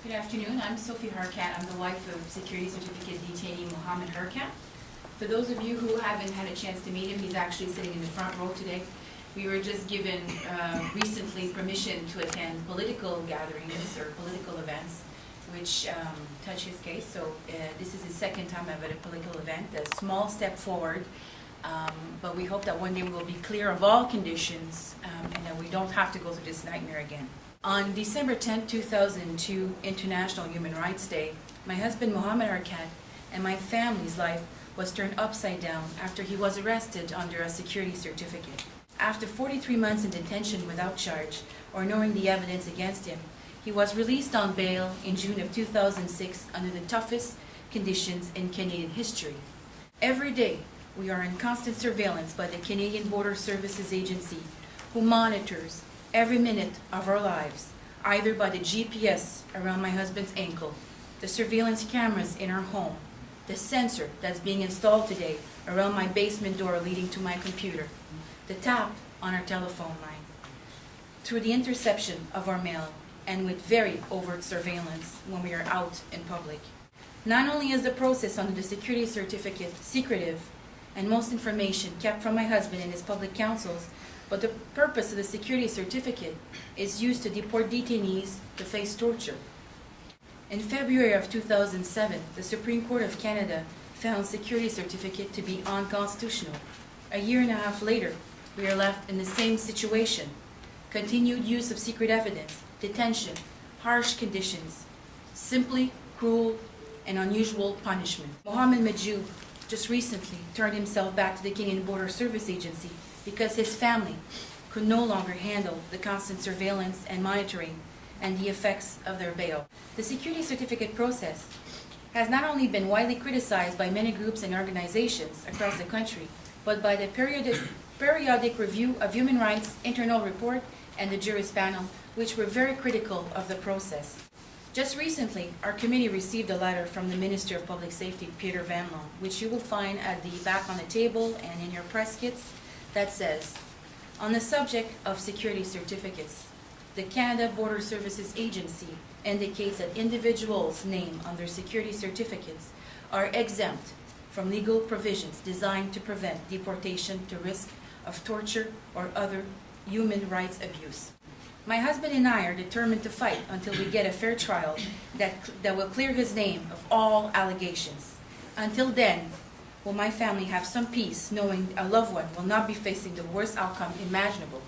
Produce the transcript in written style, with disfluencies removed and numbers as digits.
Good afternoon. I'm Sophie Harkat. I'm the wife of Security Certificate detainee Mohamed Harkat. For those of you who haven't had a chance to meet him, he's actually sitting in the front row today. We were just given recently permission to attend political gatherings or political events which touch his case. So this is the second time I've at a political event, a small step forward. But we hope that one day we'll be clear of all conditions and that we don't have to go through this nightmare again. On December 10, 2002, International Human Rights Day, my husband Mohamed Harkat and my family's life was turned upside down after he was arrested under a security certificate. After 43 months in detention without charge or knowing the evidence against him, he was released on bail in June of 2006 under the toughest conditions in Canadian history. Every day, we are in constant surveillance by the Canadian Border Services Agency, who monitors every minute of our lives, either by the GPS around my husband's ankle, the surveillance cameras in our home, the sensor that's being installed today around my basement door leading to my computer, the tap on our telephone line, through the interception of our mail, and with very overt surveillance when we are out in public. Not only is the process under the security certificate secretive and most information kept from my husband and his public counsels, but the purpose of the security certificate is used to deport detainees to face torture. In February of 2007, the Supreme Court of Canada found security certificate to be unconstitutional. A year and a half later, we are left in the same situation. Continued use of secret evidence, detention, harsh conditions, simply cruel and unusual punishment. Mohamed Majoub just recently turned himself back to the Canadian Border Service Agency because his family could no longer handle the constant surveillance and monitoring and the effects of their bail. The security certificate process has not only been widely criticized by many groups and organizations across the country, but by the periodic review of human rights internal report and the juris panel, which were very critical of the process. Just recently, our committee received a letter from the Minister of Public Safety, Peter Van Loan, which you will find at the back on the table and in your press kits, that says, on the subject of security certificates, the Canada Border Services Agency indicates that individuals named under security certificates are exempt from legal provisions designed to prevent deportation to risk of torture or other human rights abuse. My husband and I are determined to fight until we get a fair trial that will clear his name of all allegations. Until then, will my family have some peace knowing a loved one will not be facing the worst outcome imaginable?